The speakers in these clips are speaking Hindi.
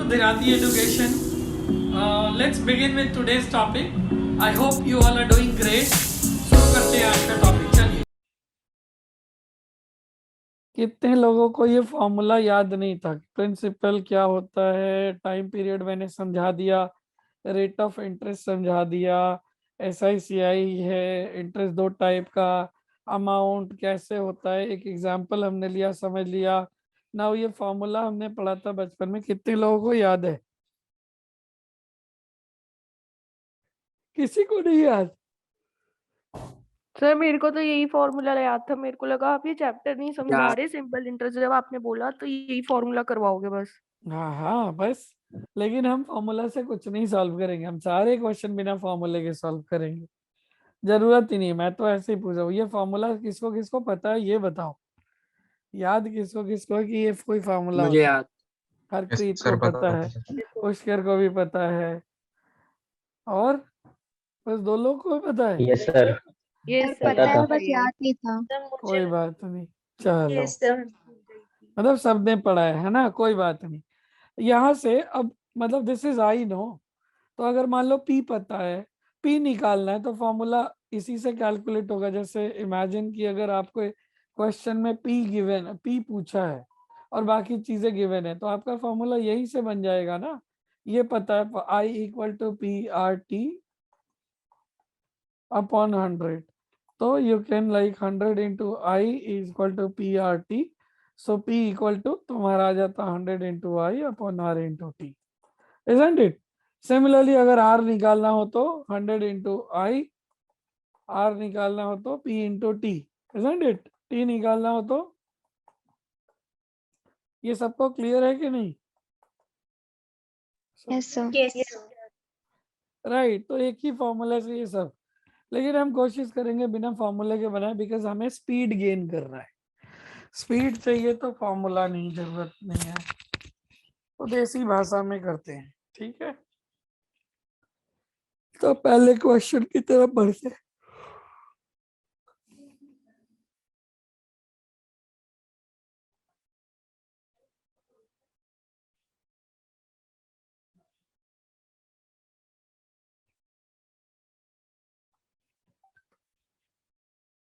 Gujarati Education. Let's begin with today's topic. I hope you all are doing great. शुरू करते हैं आज का टॉपिक, चलिए। कितने लोगों को ये फॉर्मूला याद नहीं था? प्रिंसिपल क्या होता है, टाइम पीरियड मैंने समझा दिया, रेट ऑफ इंटरेस्ट समझा दिया, SICI है, इंटरेस्ट दो टाइप का, अमाउंट कैसे होता है, एक एग्जांपल हमने लिया, समझ लिया। ना ये फॉर्मूला हमने पढ़ा था बचपन में, कितने लोगों को याद है? किसी को नहीं याद? सर मेरे को तो यही फॉर्मूला याद था। मेरे को लगा आप ये चैप्टर नहीं समझा रहे, सिंपल इंटरेस्ट जब आपने बोला तो यही फॉर्मूला करवाओगे बस। हाँ हाँ बस। लेकिन हम फॉर्मूला से कुछ नहीं सॉल्व करेंगे, हम सारे क्वेश्चन बिना फॉर्मूले के सॉल्व करेंगे। जरूरत ही नहीं, मैं तो ऐसे ही पूछ रहा हूँ। ये फॉर्मूला किसको किसको पता है ये बताओ, याद किसको किसको है कि ये कोई फॉर्मूला मुझे होता है? याद। हरप्रीत को सर पता पता है, था। पुष्कर को भी पता है, और बस दो लोग को भी पता है। यस सर, ये पता था। बस याद नहीं था। कोई बात नहीं, चलो, मतलब सबने पढ़ा है ना, कोई बात नहीं। यहाँ से अब मतलब दिस इज आई नो, तो अगर मान लो पी पता है, पी निकालना है, तो फॉर्मूला इसी से कैलकुलेट होगा। जैसे इमेजिन कि अगर आपको क्वेश्चन में पी गिवन, पी पूछा है और बाकी चीजें गिवन है, तो आपका फॉर्मूला यही से बन जाएगा ना। ये पता है I equal to P R T upon 100, तो you can like 100 into I is equal to P R T. So P equal to तुम्हारा आ जाता 100 into I upon R into T, isn't it? Similarly, अगर R निकालना हो तो 100 इंटू आई, R निकालना हो तो P into T, isn't it? T निकालना हो तो, ये सबको क्लियर है कि नहीं? Yes sir. राइट, तो एक ही फॉर्मूला से ये सब। लेकिन हम कोशिश करेंगे बिना फॉर्मूले के बनाए, बिकॉज हमें स्पीड गेन करना है। स्पीड चाहिए तो फॉर्मूला नहीं, जरूरत नहीं है, तो देसी भाषा में करते हैं, ठीक है। तो पहले क्वेश्चन की तरफ बढ़ते हैं।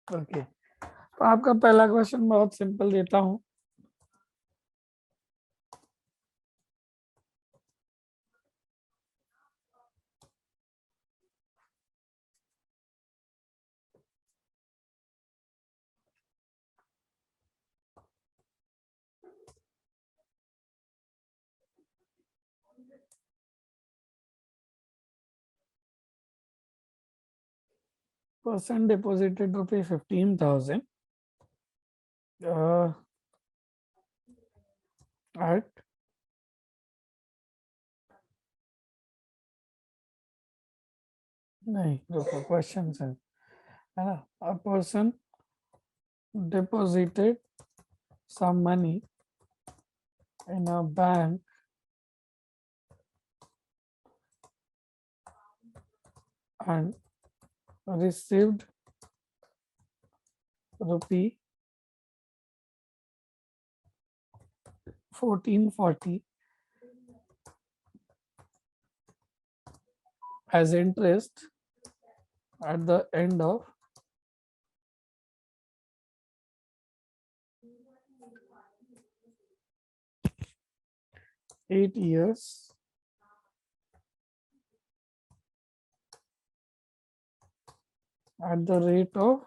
ओके, तो आपका पहला क्वेश्चन बहुत सिंपल देता हूं। Person deposited rupees 15,000 at नहीं रुको, क्वेश्चन है ना। A person deposited some money in a bank and received rupee 1440 as interest at the end of 8 years at the rate of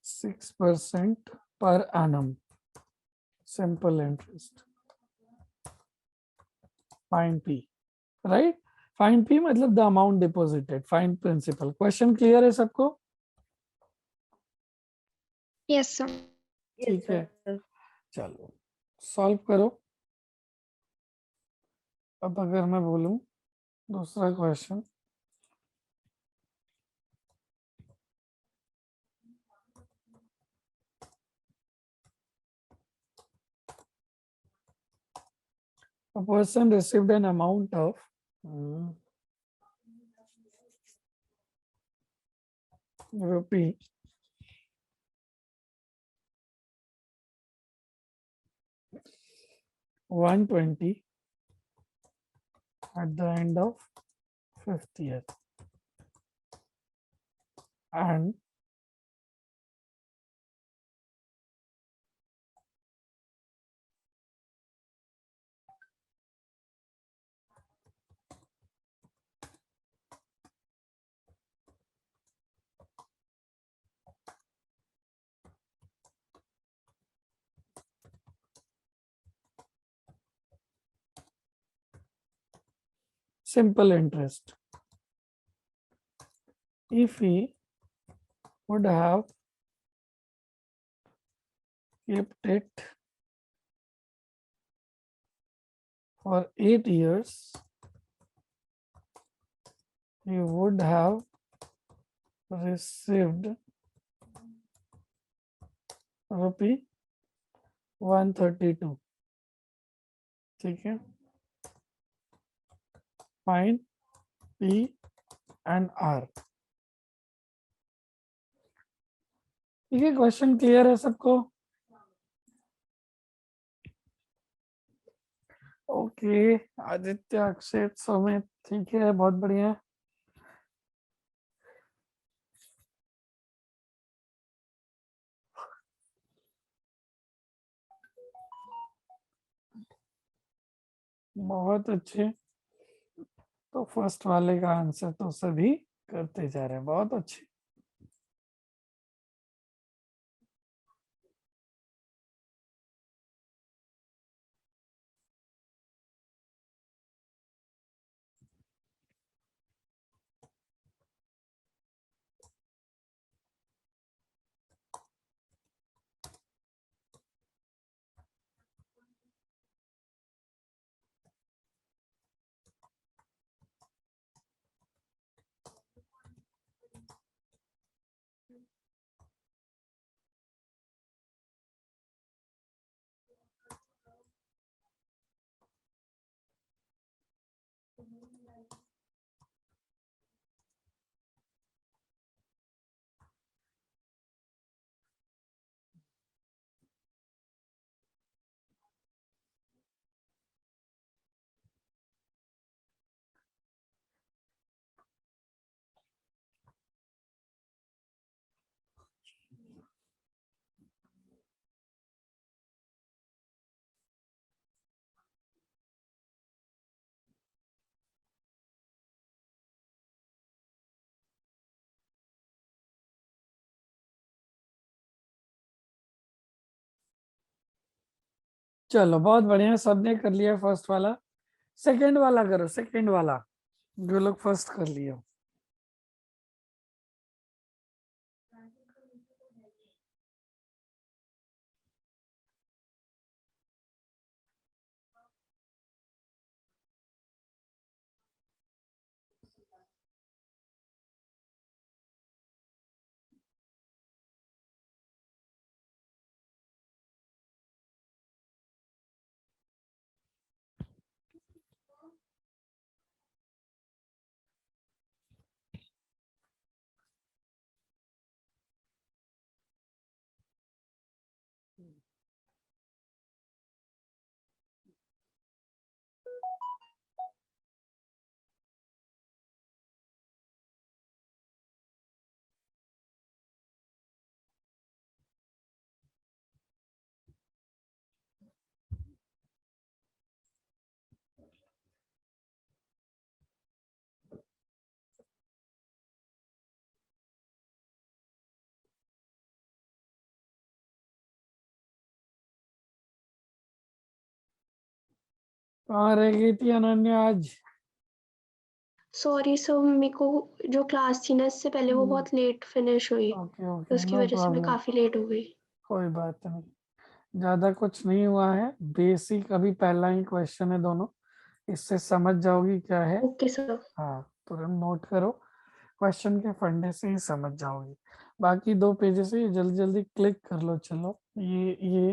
6% per annum, simple interest. Find P, right? Find P मतलब the amount deposited, find principal. Question clear है सबको? Yes sir. ठीक है, चलो सॉल्व करो। अब अगर मैं बोलूं दूसरा question, a person received an amount of rupee 120 at the end of 5th year, and simple interest. If he would have kept it for 8 years, he would have received rupee 132. ठीक है, फाइन P and R. ठीक है, क्वेश्चन क्लियर है सबको? ओके, आदित्य, अक्षित, सुमित, ठीक है, बहुत बढ़िया। बहुत अच्छे। तो फर्स्ट वाले का आंसर तो सभी करते जा रहे हैं, बहुत अच्छे। चलो बहुत बढ़िया, सबने कर लिया फर्स्ट वाला। सेकंड वाला करो, सेकंड वाला जो लोग फर्स्ट कर लिए। कहाँ रह गई थी अनन्या आज? सॉरी सर, मेरे को जो क्लास थी ना इससे पहले वो बहुत लेट फिनिश हुई, ओके तो ओके, उसकी नो वजह से मैं प्रॉब्लम, काफी लेट हो गई। कोई बात नहीं, ज्यादा कुछ नहीं हुआ है। बेसिक अभी पहला ही क्वेश्चन है दोनों, इससे समझ जाओगी क्या है। Okay sir. हाँ, तुरंत नोट करो, क्वेश्चन के फंडे से ही समझ जाओगी। बाकी 2 पेजेस है, जल्दी जल्दी क्लिक कर लो। चलो ये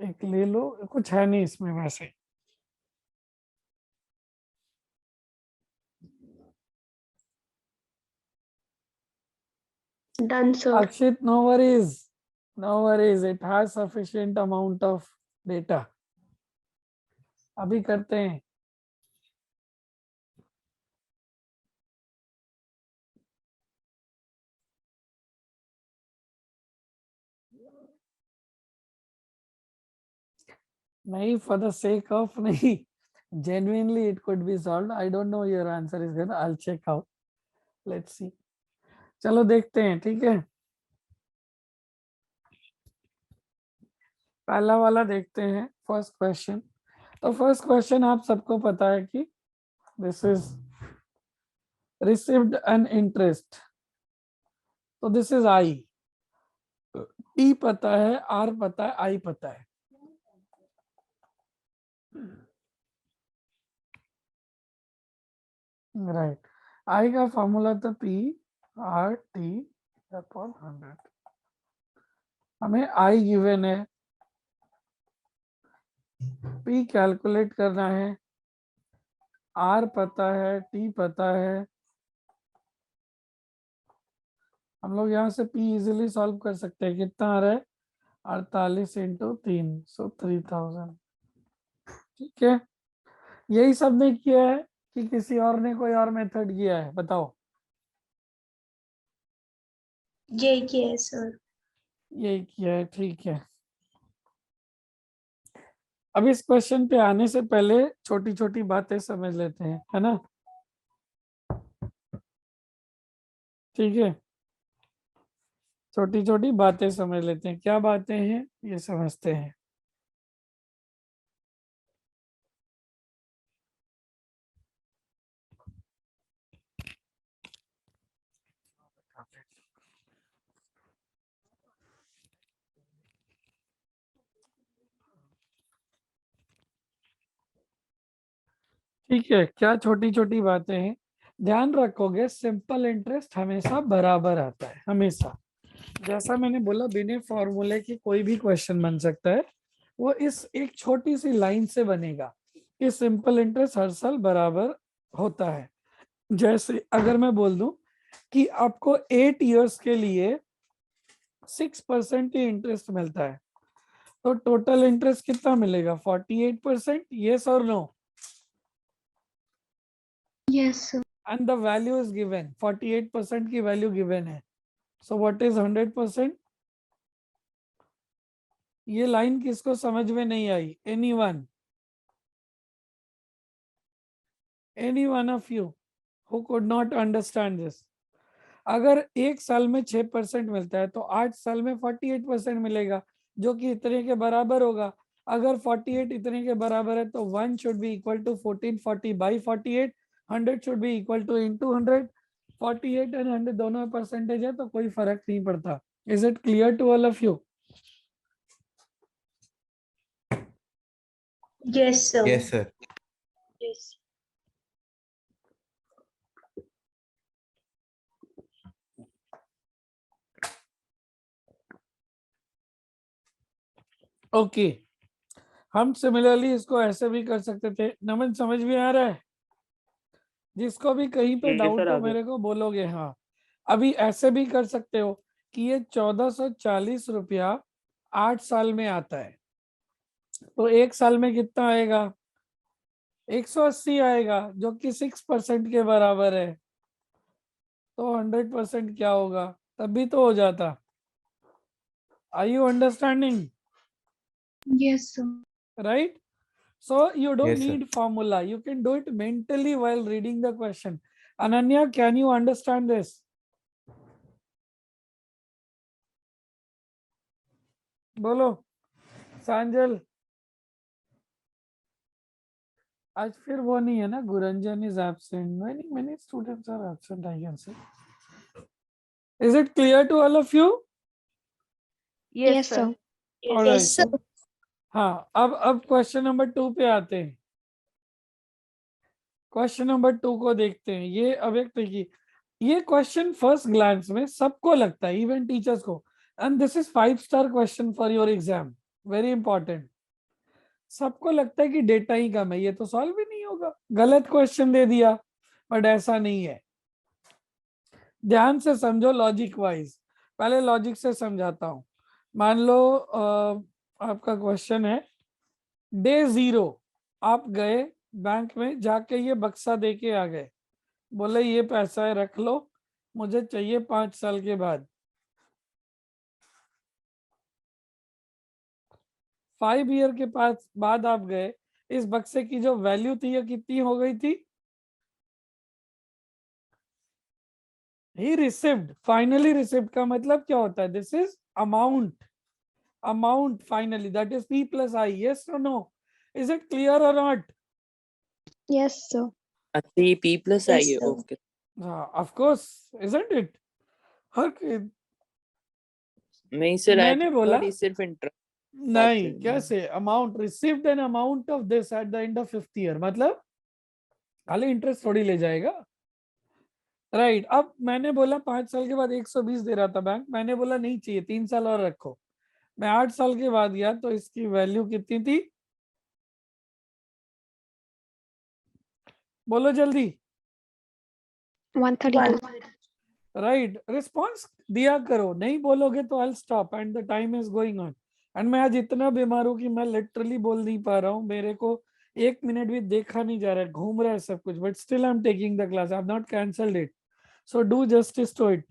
एक ले लो, कुछ है नहीं इसमें वैसे। Done sir. Akshit, no worries, it has sufficient amount of data. अभी करते हैं। नहीं, for the sake of नहीं, genuinely it could be solved. I don't know your answer is good. I'll check out. Let's see. चलो देखते हैं, ठीक है। पहला वाला देखते हैं, फर्स्ट क्वेश्चन। तो फर्स्ट क्वेश्चन आप सबको पता है कि this is received an interest, तो दिस इज आई। टी पता है, आर पता है, आई पता है। राइट, आई का फॉर्मूला था पी आर टी अपॉन 100। हमें आई गिवन है, पी कैलकुलेट करना है, आर पता है, टी पता है। हम लोग यहाँ से पी इजीली सॉल्व कर सकते हैं। कितना आ रहा है? 48 इंटू 3, सो 3000। ठीक है, यही सब ने किया है कि किसी और ने कोई और मेथड किया है? बताओ। यही किया है सर। यही किया है, ठीक है। अब इस क्वेश्चन पे आने से पहले छोटी छोटी बातें समझ लेते हैं, है ना? ठीक है, छोटी छोटी बातें समझ लेते हैं। क्या बातें हैं ये समझते हैं। ठीक है, क्या छोटी छोटी बातें हैं? ध्यान रखोगे, सिंपल इंटरेस्ट हमेशा बराबर आता है, हमेशा। जैसा मैंने बोला, बिना फॉर्मूले की कोई भी क्वेश्चन बन सकता है। वो इस एक छोटी सी लाइन से बनेगा कि सिंपल इंटरेस्ट हर साल बराबर होता है। जैसे अगर मैं बोल दूं कि आपको 8 इयर्स के लिए 6% ही इंटरेस्ट मिलता है, तो टोटल इंटरेस्ट कितना मिलेगा? 48%। यस और नो? Yes sir. And the value is given, 48% की वैल्यू गिवन है। So what is 100%? ये लाइन किसको समझ में नहीं आई? Anyone? any one of you who could not understand this? अगर एक साल में 6% मिलता है तो 8 साल में 48% मिलेगा, जो कि इतने के बराबर होगा। अगर 48 इतने के बराबर है तो 1 should be equal to 1440 by 48, 100 should be equal to into 100। 48 and 100 दोनों में परसेंटेज है तो कोई फर्क नहीं पड़ता। Is it clear to all of you? Yes sir. Yes sir. Yes. Okay, हम सिमिलरली इसको ऐसे भी कर सकते थे। नमन, समझ में आ रहा है? जिसको भी कहीं पे डाउट हो मेरे को बोलोगे। हाँ, अभी ऐसे भी कर सकते हो कि ये 1440 रुपया 8 साल में आता है, तो एक साल में कितना आएगा? 180 आएगा, जो कि 6% के बराबर है। तो 100% क्या होगा? तभी तो हो जाता। Are you understanding? Yes sir. Right? So you don't Yes, sir. need formula. You can do it mentally while reading the question. Ananya, can you understand this? बोलो। सांजल, आज फिर वो नहीं है ना, गुरंजन is absent. Many students are absent, I can say. Is it clear to all of you? Yes, sir. All right. Yes sir. हाँ, अब क्वेश्चन नंबर 2 पे आते हैं। क्वेश्चन नंबर 2 को देखते हैं। ये अब एक देखिए, ये क्वेश्चन फर्स्ट ग्लांस में सबको लगता है, इवन टीचर्स को। And this is five-star question for your exam, very important. सबको लगता है कि डेटा ही कम है, ये तो सॉल्व ही नहीं होगा, गलत क्वेश्चन दे दिया। बट ऐसा नहीं है, ध्यान से समझो लॉजिक वाइज। पहले लॉजिक से समझाता हूं। मान लो आपका क्वेश्चन है डे 0, आप गए बैंक में, जाके ये बक्सा दे के आ गए, बोले ये पैसा है रख लो, मुझे चाहिए 5 साल के बाद। 5 ईयर के पास बाद आप गए, इस बक्से की जो वैल्यू थी ये कितनी हो गई थी? ही रिसीव्ड, फाइनली रिसीव्ड का मतलब क्या होता है? This is amount, amount finally, that is P plus I. Yes or no? Is it clear or not? Yes, sir. अच्छा ये P plus I Yes, है, sir. Okay. Of course, isn't it? हर नहीं सर, मैंने बोला ये सिर्फ इंटरेस्ट नहीं, कैसे? Amount received an amount of this at the end of 5th year, मतलब खाली इंटरेस्ट थोड़ी ले जाएगा, राइट? अब मैंने बोला 5 साल के बाद 120 दे रहा था बैंक, मैंने बोला नहीं चाहिए, 3 साल और रखो। मैं 8 साल के बाद गया तो इसकी वैल्यू कितनी थी? बोलो जल्दी। 132. राइट, रिस्पॉन्स दिया करो, नहीं बोलोगे तो I stop and the time is going on. And मैं आज इतना बीमार हूं कि मैं लिटरली बोल नहीं पा रहा हूँ, मेरे को 1 मिनट भी देखा नहीं जा रहा है, घूम रहा है सब कुछ, but still I am taking the class, I have not cancelled it, so do justice to it.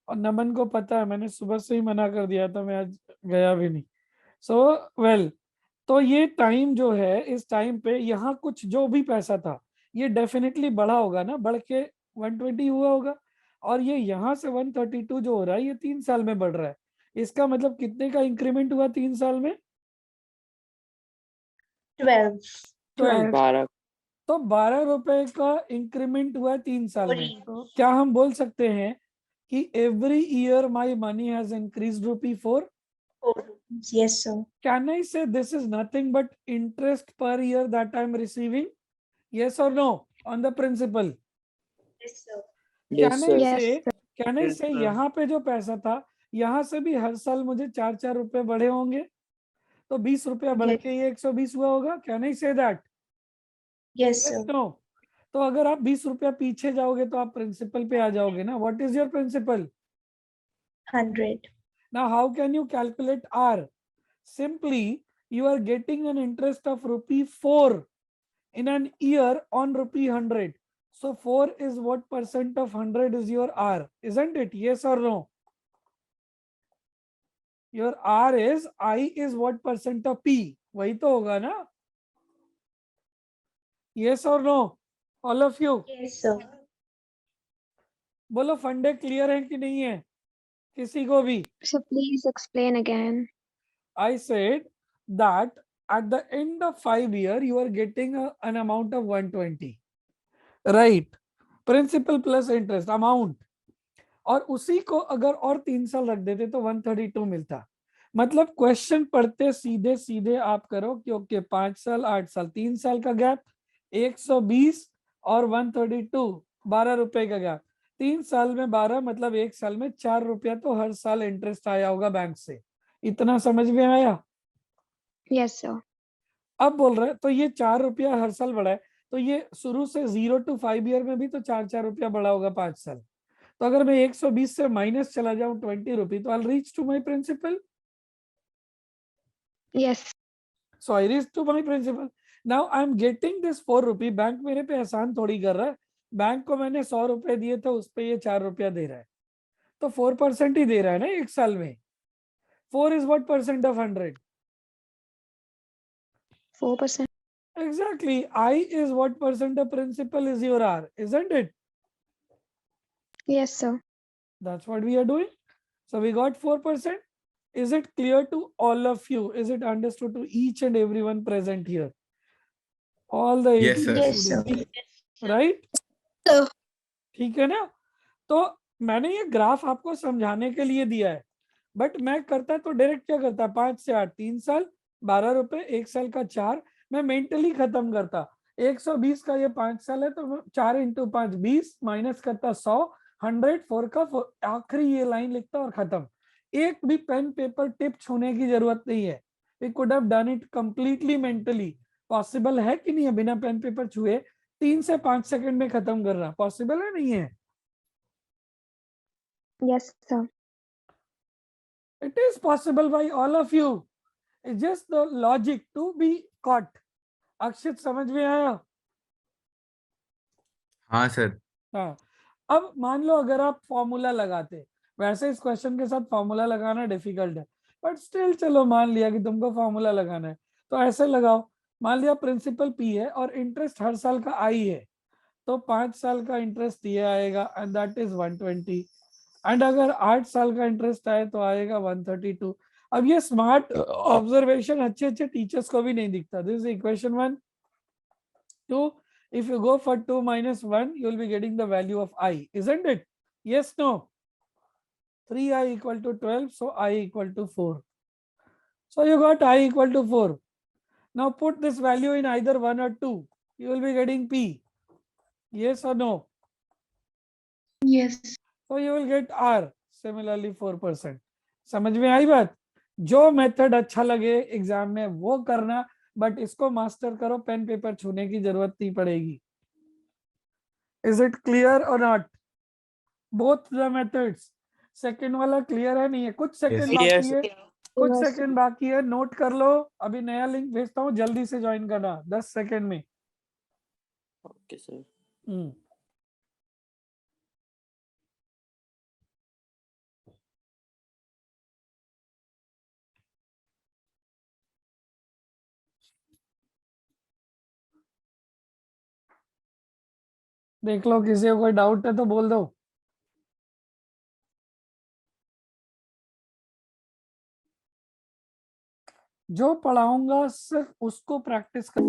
और नमन को पता है, मैंने सुबह से ही मना कर दिया था, मैं आज गया भी नहीं। सो वेल, तो ये टाइम जो है, इस टाइम पे यहाँ कुछ जो भी पैसा था ये डेफिनेटली बढ़ा होगा ना, बढ़ के 120 हुआ होगा, और ये यहाँ से 132 जो हो रहा है ये 3 साल में बढ़ रहा है। इसका मतलब कितने का इंक्रीमेंट हुआ 3 साल में? 12. 12। 12। तो 12 रुपए का इंक्रीमेंट हुआ 3 साल में। तो क्या हम बोल सकते हैं कि every year my money has increased ₹4? Yes, sir. Can I say this is nothing but interest per year that I am receiving? Yes or no on the principal? Yes, sir. Can I Yes, say, can I Yes, say sir. यहाँ पे जो पैसा था यहाँ से भी हर साल मुझे 4-4 रुपए बढ़े होंगे, तो 20 रुपया बढ़ Yes. के ये 120 हुआ होगा? Can I say that? Yes, Yes, sir. no. तो अगर आप 20 रुपया पीछे जाओगे तो आप प्रिंसिपल पे आ जाओगे ना। What is your principal? 100. Now how can you calculate R? Simply you are getting an interest of ₹4 in an year on ₹100. So 4 is what percent of 100 is your R, isn't it? Yes or no? Your R is, I is what percent of P? वही तो होगा ना? Yes or no? All of you? Yes, sir. बोलो फंडे क्लियर है कि नहीं है किसी को भी? So please explain again. I said that at the end of 5 years you are getting an amount of 120, right? Principal plus interest amount, और उसी को अगर और 3 साल रख देते तो 132 मिलता। मतलब क्वेश्चन पढ़ते सीधे सीधे आप करो कि ओके 5 साल 8 साल 3 साल का गैप 120 और 132 12 रुपए का गैप, 3 साल में 12 मतलब 1 साल में 4 रुपया तो हर साल इंटरेस्ट आया होगा बैंक से। इतना समझ में आया? Yes, sir. अब बोल रहे तो ये 4 रुपया हर साल बढ़ा है, तो ये शुरू से 0 to 5 ईयर में भी तो 4-4 रुपया बढ़ा होगा 5 साल। तो अगर मैं 120 से माइनस चला जाऊं 20 रुपये तो I reach to my principal. Yes. So I reach to my principal. Now I am getting this 4 रुपये, बैंक मेरे पे एहसान थोड़ी कर रहा है, बैंक को मैंने 100 रुपए दिए थे उस पे ये 4 रुपया दे रहा है, तो 4% ही दे रहा है ना एक साल में। 4 is what percent of 100? 4%. Exactly. I is what percent of principal is your R, isn't it? Yes, sir. That's what we are doing. So we got 4%. Is it clear to all of you? Is it understood to each and everyone present here? All the Yes, sir. Yes, sir. right? Sir. ठीक है ना? तो मैंने ये ग्राफ आपको समझाने के लिए दिया है, बट मैं करता तो डायरेक्ट क्या करता, 5 से 8 3 साल 12 रुपए, 1 साल का 4, मैं मेंटली खत्म करता। 120 का ये 5 साल है तो 4 × 5 20 माइनस करता 100, 100 4 का आखिरी ये लाइन लिखता और खत्म। एक भी पेन पेपर टिप छूने की जरूरत नहीं है। We could have done it completely mentally. Possible है कि नहीं है बिना पेन पेपर छुए 3 से 5 सेकंड में खत्म करना? पॉसिबल है नहीं है? Yes, sir. It is possible by all of you. It's just the logic to be caught. अक्षित समझ में आया? हाँ सर। हाँ, अब मान लो अगर आप फॉर्मूला लगाते, वैसे इस क्वेश्चन के साथ फॉर्मूला लगाना डिफिकल्ट है, बट स्टिल चलो मान लिया कि तुमको फॉर्मूला लगाना है, तो ऐसे लगाओ। मान लिया प्रिंसिपल पी है और इंटरेस्ट हर साल का आई है, तो 5 साल का इंटरेस्ट ये आएगा एंड दैट इज 120, एंड अगर 8 साल का इंटरेस्ट आए तो आएगा 132। अब ये स्मार्ट ऑब्जर्वेशन अच्छे अच्छे टीचर्स को भी नहीं दिखता। This is equation 1। 2, if you go for 2 minus 1, you will be getting the value of I, isn't it? Yes, no? 3i equal to 12, so I equal to 4. So you got I equal to 4. Now put this value in either 1 or 2. You will be getting P. Yes or no? Yes. So you will get R. Similarly 4%. समझ में आई बात? जो मेथड अच्छा लगे एग्जाम में वो करना, बट इसको मास्टर करो, पेन पेपर छूने की जरूरत नहीं पड़ेगी। Is it clear or not? Both the methods. Second वाला क्लियर है नहीं है? कुछ सेकंड Yes. बाकी है, कुछ Yes. सेकंड बाकी है, नोट कर लो। अभी नया लिंक भेजता हूँ, जल्दी से ज्वाइन करना 10 सेकंड में। Okay, sir. देख लो, किसी को कोई डाउट है तो बोल दो। जो पढ़ाऊंगा सिर्फ उसको प्रैक्टिस कर।